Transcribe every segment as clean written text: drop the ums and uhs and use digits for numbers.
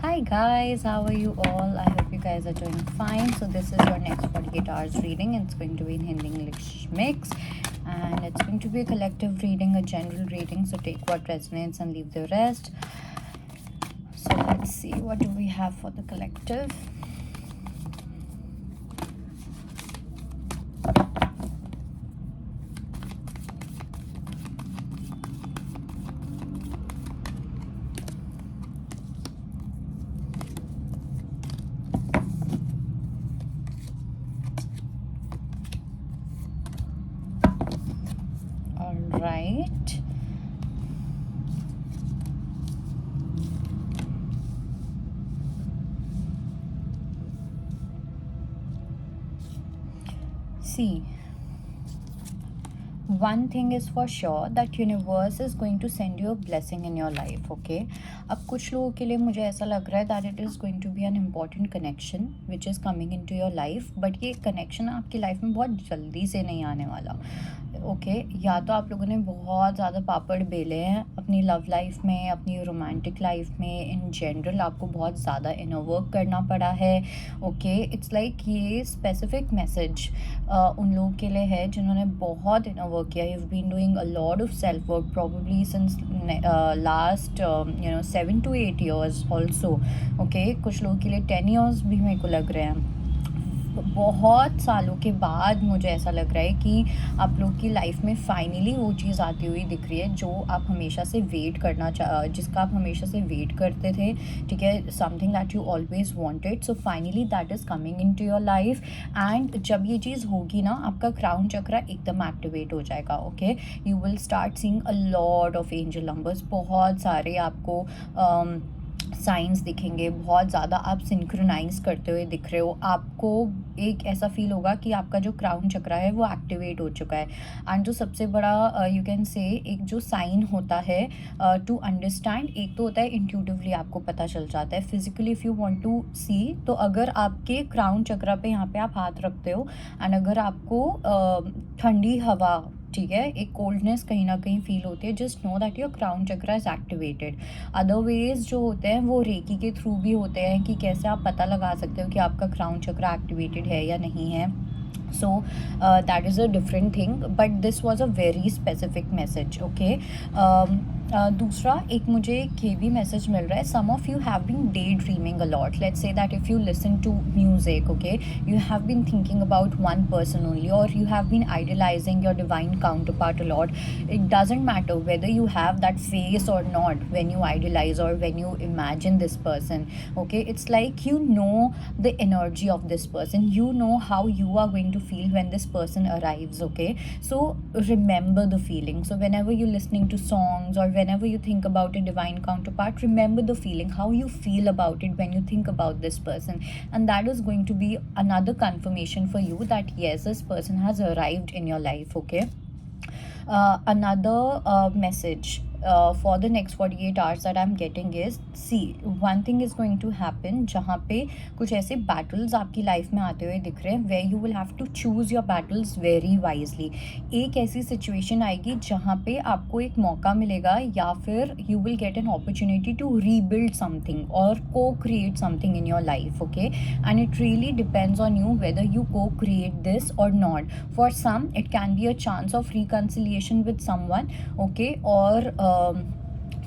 Hi guys, how are you all? I hope you guys are doing fine. So this is your next 48 hours reading. It's going to be in Hindi English mix, and it's going to be a collective reading, a general reading. So take what resonates and leave the rest. So let's see, what do we have for the collective? All right. See, one thing is for sure that universe is going to send you a blessing in your life. Okay, अब कुछ लोगों के लिए मुझे ऐसा लग रहा है that it is going to be an important connection which is coming into your life, but ये connection आपकी life में बहुत जल्दी से नहीं आने वाला. ओके या तो आप लोगों ने बहुत ज़्यादा पापड़ बेले हैं अपनी लव लाइफ में, अपनी रोमांटिक लाइफ में, इन जनरल आपको बहुत ज़्यादा इनर वर्क करना पड़ा है. ओके, इट्स लाइक ये स्पेसिफिक मैसेज उन लोगों के लिए है जिन्होंने बहुत इनर वर्क किया. You have been doing a lot of self work probably since last 7 to 8 years also. Okay, कुछ लोगों के लिए 10 years भी मेरे को लग रहे हैं. बहुत सालों के बाद मुझे ऐसा लग रहा है कि आप लोग की लाइफ में फाइनली वो चीज़ आती हुई दिख रही है जो आप हमेशा से वेट करना जिसका आप हमेशा से वेट करते थे. ठीक है, something that you always wanted. So finally that is coming into your life. And जब ये चीज़ होगी ना, आपका क्राउन चक्रा एकदम एक्टिवेट हो जाएगा. Okay, you will start seeing a lot of angel numbers. बहुत सारे आपको साइंस दिखेंगे, बहुत ज़्यादा आप सिंक्रोनाइज करते हुए दिख रहे हो. आपको एक ऐसा फील होगा कि आपका जो क्राउन चक्रा है वो एक्टिवेट हो चुका है. एंड जो सबसे बड़ा यू कैन से एक जो साइन होता है टू अंडरस्टैंड, एक तो होता है इंट्यूटिवली आपको पता चल जाता है. Physically if you want to see, तो अगर आपके क्राउन चक्रा पे यहाँ पे आप हाथ रखते हो एंड अगर आपको ठंडी हवा, ठीक है, एक कोल्डनेस कहीं ना कहीं फील होती है, just know that your crown chakra is activated. Otherwise जो होते हैं वो रेकी के थ्रू भी होते हैं कि कैसे आप पता लगा सकते हो कि आपका क्राउन चक्रा एक्टिवेटेड है या नहीं है. So that is a different thing, but this was a very specific message. Okay, दूसरा एक मुझे ये भी मैसेज मिल रहा है. Some of you have been daydreaming a lot. Let's say that if you listen to music, okay, you have been thinking about one person only, और you have been idealising your divine counterpart a lot. It doesn't matter whether you have that face और not when you idealise और when you imagine this person. Okay, it's like you know the energy of this person, you know how you are going to feel when this person arrives. Okay, so remember the feeling. So whenever you're listening to songs or whenever you think about a divine counterpart, remember the feeling, how you feel about it when you think about this person, and that is going to be another confirmation for you that yes, this person has arrived in your life. Okay, another message for the next 48 hours that I'm getting is, see, one thing is going to happen जहाँ पे कुछ ऐसे battles आपकी life में आते हुए दिख रहे हैं where you will have to choose your battles very wisely. एक ऐसी situation आएगी जहाँ पे आपको एक मौका मिलेगा या फिर you will get an opportunity to rebuild something or co-create something in your life. Okay, and it really depends on you whether you co-create this or not. For some it can be a chance of reconciliation with someone. Okay, or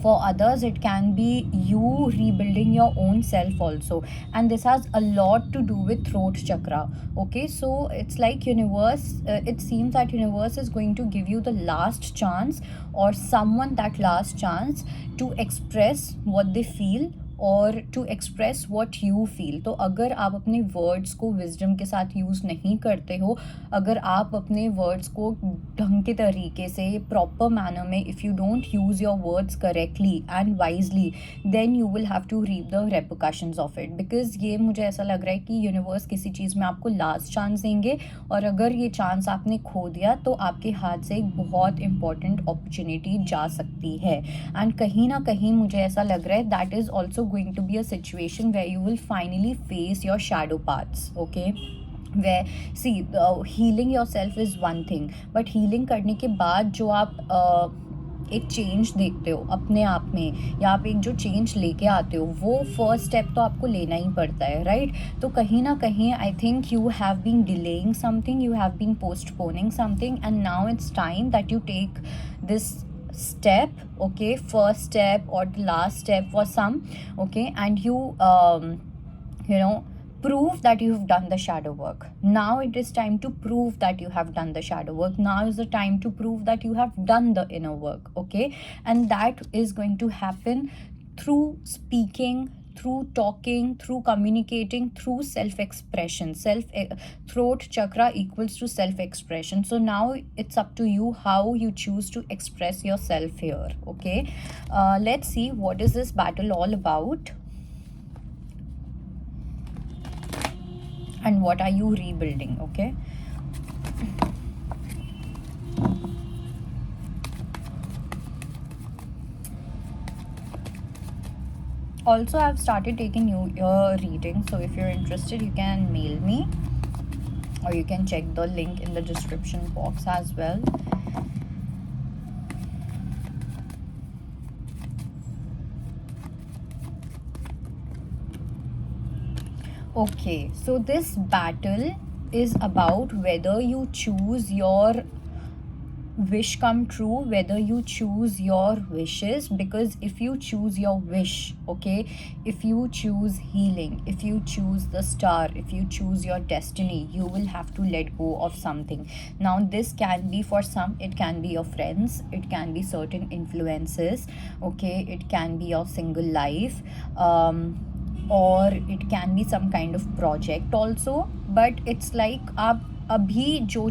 for others it can be you rebuilding your own self also, and this has a lot to do with throat chakra. Okay, so it's like universe, it seems that universe is going to give you the last chance or someone that last chance to express what they feel और to express what you feel. तो अगर आप अपने words को wisdom के साथ use नहीं करते हो, अगर आप अपने वर्ड्स को ढंग के तरीके से प्रॉपर मैनर में, if you don't use your words correctly and wisely, then you will have to reap the repercussions of it. Because ये मुझे ऐसा लग रहा है कि यूनिवर्स किसी चीज़ में आपको लास्ट चांस देंगे, और अगर ये चांस आपने खो दिया तो आपके हाथ से एक बहुत इंपॉर्टेंट अपॉर्चुनिटी जा सकती है. एंड कहीं ना कहीं मुझे ऐसा लग रहा है that is also going to be a situation where you will finally face your shadow parts. Okay, where see, healing yourself is one thing, but healing करने के बाद जो आप एक चेंज देखते हो अपने आप में, या आप एक जो चेंज लेके आते हो, वो फर्स्ट स्टेप तो आपको लेना ही पड़ता है, राइट? तो कहीं ना कहीं I think you have been delaying something, you have been postponing something, and now it's time that you take this step, okay, first step or the last step for some, okay, and you know prove that you have done the shadow work. Now it is time to prove that you have done the shadow work. Now is the time to prove that you have done the inner work, okay? And that is going to happen through speaking, through talking, through communicating, through self-expression. Throat chakra equals to self-expression. So now it's up to you how you choose to express yourself here, okay? Let's see what is this battle all about, and what are you rebuilding, okay? Also, I've started taking your reading, so if you're interested, you can mail me, or you can check the link in the description box as well. Okay, so this battle is about whether you choose your wish come true, whether you choose your wishes, because if you choose your wish, okay, if you choose healing, if you choose the star, if you choose your destiny, you will have to let go of something. Now this can be, for some it can be your friends, it can be certain influences, okay, it can be your single life, or it can be some kind of project also, but it's like आप अभी जो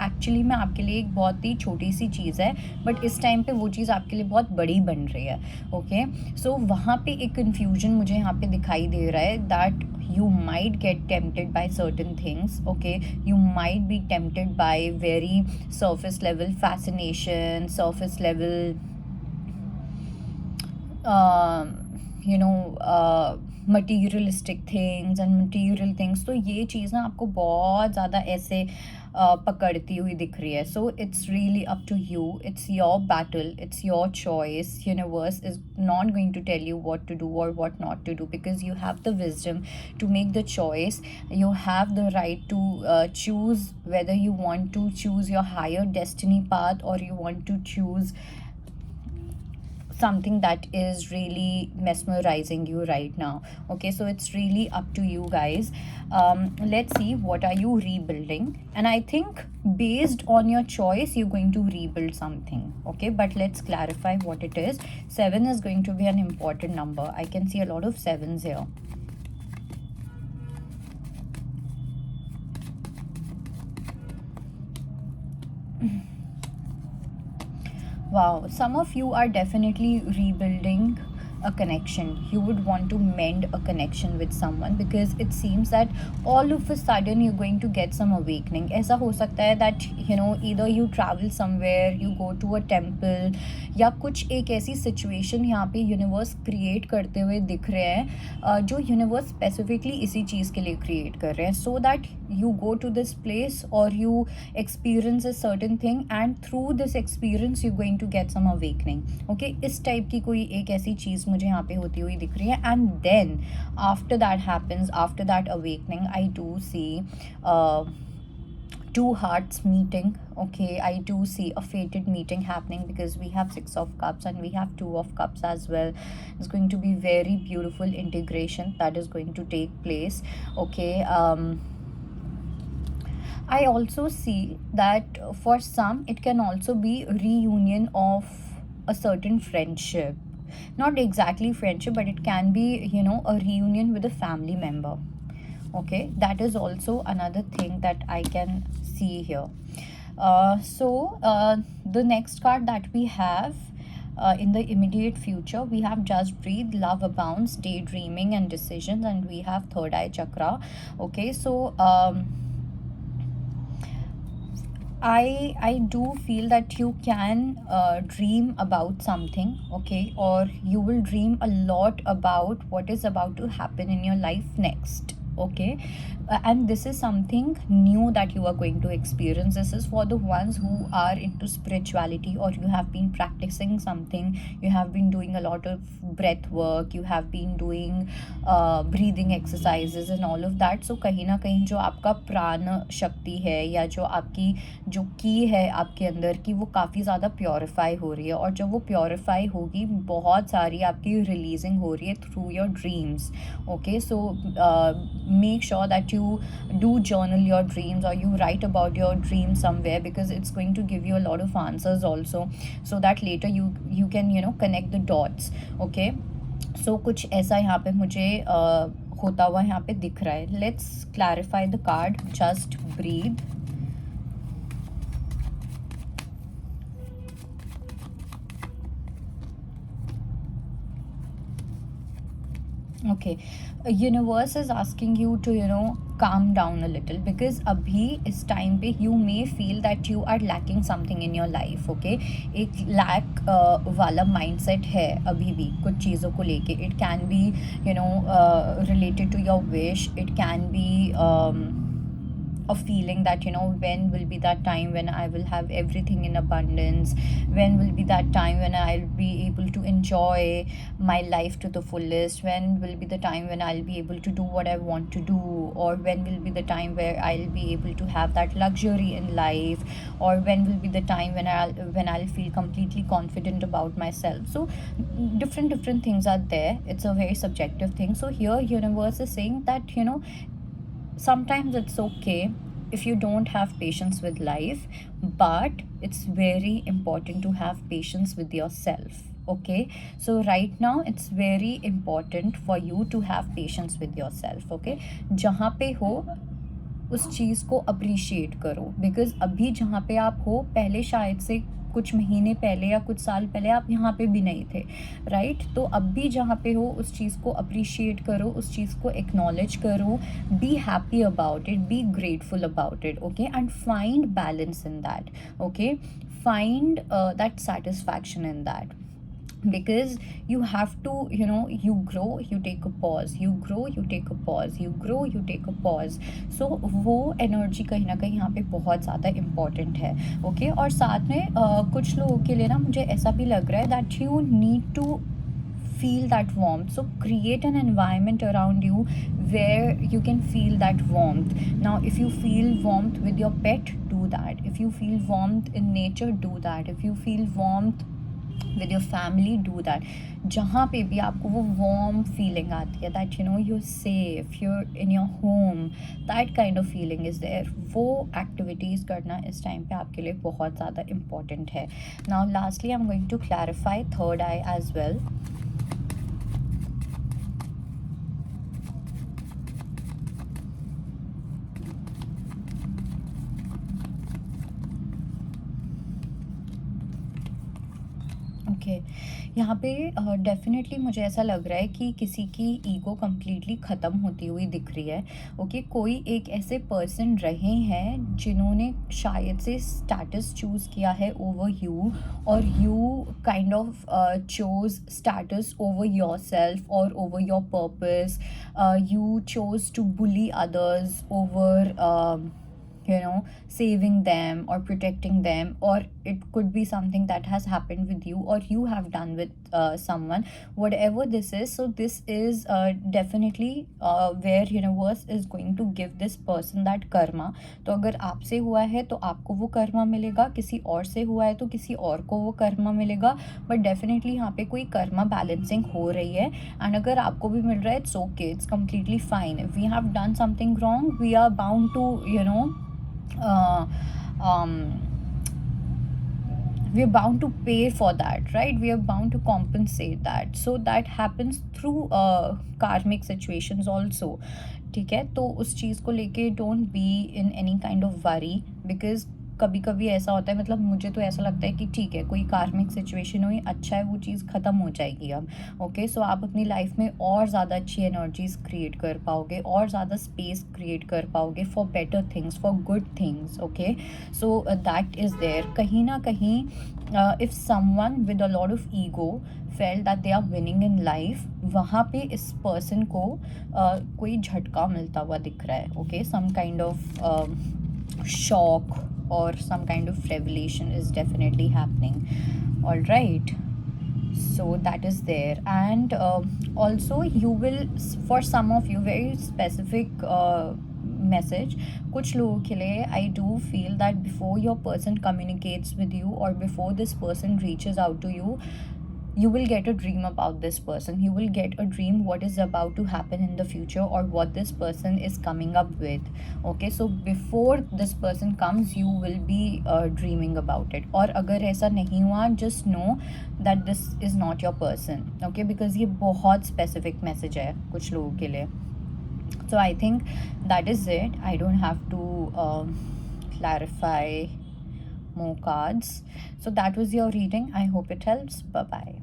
actually में आपके लिए एक बहुत ही छोटी सी चीज़ है, बट इस टाइम पे वो चीज़ आपके लिए बहुत बड़ी बन रही है, ओके? सो वहाँ पे एक कन्फ्यूजन मुझे यहाँ पे दिखाई दे रहा है, that you might get tempted by certain things, okay? You might be tempted by very surface level fascination, surface level materialistic things and material things. तो ये चीज़ ना आपको बहुत ज़्यादा ऐसे पकड़ती हुई दिख रही है. So it's really up to you, it's your battle, it's your choice. Universe is not going to tell you what to do or what not to do, because you have the wisdom to make the choice. You have the right to choose whether you want to choose your higher destiny path, or you want to choose something that is really mesmerizing you right now, okay? So it's really up to you guys. Let's see, what are you rebuilding? And I think based on your choice you're going to rebuild something, okay? But let's clarify what it is. 7 is going to be an important number. I can see a lot of 7s here. Wow, some of you are definitely rebuilding a connection. You would want to mend a connection with someone, because it seems that all of a sudden you're going to get some awakening. ऐसा हो सकता है that either you travel somewhere, you go to a temple, या कुछ एक ऐसी situation यहाँ पे यूनिवर्स क्रिएट करते हुए दिख रहे हैं, जो यूनिवर्स स्पेसिफिकली इसी चीज़ के लिए क्रिएट कर रहे हैं, so that you go to this place or you experience a certain thing, and through this experience you're going to get some awakening, okay? इस टाइप की कोई एक ऐसी चीज़ मुझे यहाँ पे होती हुई दिख रही है. And then after that happens, after that awakening, I do see two hearts meeting, okay? I do see a fated meeting happening, because we have 6 of cups and we have 2 of cups as well. It's going to be very beautiful integration that is going to take place, okay? I also see that for some it can also be a reunion of a certain friendship. Not exactly friendship, but it can be, a reunion with a family member. Okay, that is also another thing that I can see here. So the next card that we have in the immediate future, we have Just Breathe, Love Abounds, Daydreaming and Decisions, and we have Third Eye Chakra. Okay, so I do feel that you can dream about something, okay, or you will dream a lot about what is about to happen in your life next, okay? And this is something new that you are going to experience. This is for the ones who are into spirituality, or you have been practicing something, you have been doing a lot of breath work, you have been doing breathing exercises and all of that. So कहीं ना कहीं जो आपका प्राण शक्ति है, या जो आपकी जो की है आपके अंदर की, वो काफ़ी ज़्यादा प्योरीफाई हो रही है, और जब वो प्योरीफाई होगी, बहुत सारी आपकी रिलीजिंग हो रही है through your dreams, okay? So make sure that you do journal your dreams, or you write about your dreams somewhere, because it's going to give you a lot of answers also, so that later you can connect the dots, okay? So कुछ ऐसा यहाँ पे मुझे होता हुआ यहाँ पे दिख रहा है. Let's clarify the card. Just breathe. Okay, universe is asking you to calm down a little, because abhi is time pe you may feel that you are lacking something in your life, okay? एक lack वाला mindset है अभी भी कुछ चीज़ों को लेके. It can be related to your wish. It can be a feeling that when will be that time when I will have everything in abundance, when will be that time when I'll be able to enjoy my life to the fullest, when will be the time when I'll be able to do what I want to do, or when will be the time where I'll be able to have that luxury in life, or when will be the time when I'll feel completely confident about myself. So different things are there. It's a very subjective thing. So here universe is saying that sometimes it's okay if you don't have patience with life, but it's very important to have patience with yourself, okay? So right now it's very important for you to have patience with yourself, okay? जहाँ पे हो उस चीज़ को appreciate करो, because अभी जहाँ पे आप हो, पहले शायद से कुछ महीने पहले या कुछ साल पहले आप यहाँ पे भी नहीं थे, राइट? तो अब भी जहाँ पे हो उस चीज़ को अप्रिशिएट करो, उस चीज़ को एक्नॉलेज करो, be happy about it, be grateful about it, okay? And find balance in that, okay? Find that satisfaction in that, because you have to you grow, you take a pause, you grow, you take a pause, you grow, you take a pause. So वो energy कहीं ना कहीं यहाँ पे बहुत ज़्यादा important है, okay? और साथ में कुछ लोगों के लिए ना मुझे ऐसा भी लग रहा है that you need to feel that warmth. So create an environment around you where you can feel that warmth. Now if you feel warmth with your pet, do that. If you feel warmth in nature, do that. If you feel warmth with your family, do that. जहाँ पे भी आपको वो warm feeling आती है, that you're safe, you're in your home, that kind of feeling is there, वो activities करना इस time पे आपके लिए बहुत ज़्यादा important है. Now lastly I'm going to clarify third eye as well. Okay, यहाँ पे डेफिनेटली मुझे ऐसा लग रहा है कि किसी की ईगो कम्प्लीटली ख़त्म होती हुई दिख रही है, ओके? कोई एक ऐसे पर्सन रहे हैं जिन्होंने शायद से स्टेटस चूज़ किया है ओवर यू, और you kind of chose status over yourself और over your purpose. You chose to bully others over saving them or protecting them, or it could be something that has happened with you or you have done with someone, whatever this is. So this is definitely where universe is going to give this person that karma. तो अगर आपसे हुआ है तो आपको वो कर्मा मिलेगा, किसी और से हुआ है तो किसी और को वो कर्मा मिलेगा, बट डेफिनेटली यहाँ पे कोई कर्मा बैलेंसिंग हो रही है. एंड अगर आपको भी मिल रहा है, it's okay, it's completely fine. If we have done something wrong, we are bound to we are bound to pay for that, right? We are bound to compensate that. So that happens through karmic situations also, ठीक है? तो उस चीज़ को लेके don't be in any kind of worry, because कभी कभी ऐसा होता है, मतलब मुझे तो ऐसा लगता है कि ठीक है, कोई कार्मिक सिचुएशन हुई, अच्छा है, वो चीज़ ख़त्म हो जाएगी अब। ओके, सो आप अपनी लाइफ में और ज़्यादा अच्छी एनर्जीज क्रिएट कर पाओगे, और ज़्यादा स्पेस क्रिएट कर पाओगे for better things, for good things. Okay, so that is there. कहीं ना कहीं if someone with a lot of ego fail that they are winning in life, वहाँ पे इस पर्सन को कोई झटका मिलता हुआ दिख रहा है। Okay, some kind of shock or some kind of revelation is definitely happening. All right, so that is there. And also you will, for some of you, very specific message, कुछ लोगों के लिए, I do feel that before your person communicates with you or before this person reaches out to you, you will get a dream about this person. You will get a dream what is about to happen in the future or what this person is coming up with. Okay, so before this person comes, you will be dreaming about it. और अगर ऐसा नहीं हुआ, just know that this is not your person. Okay, because ये बहुत specific message है कुछ लोगों के लिए. So I think that is it. I don't have to clarify more cards. So that was your reading. I hope it helps. Bye bye.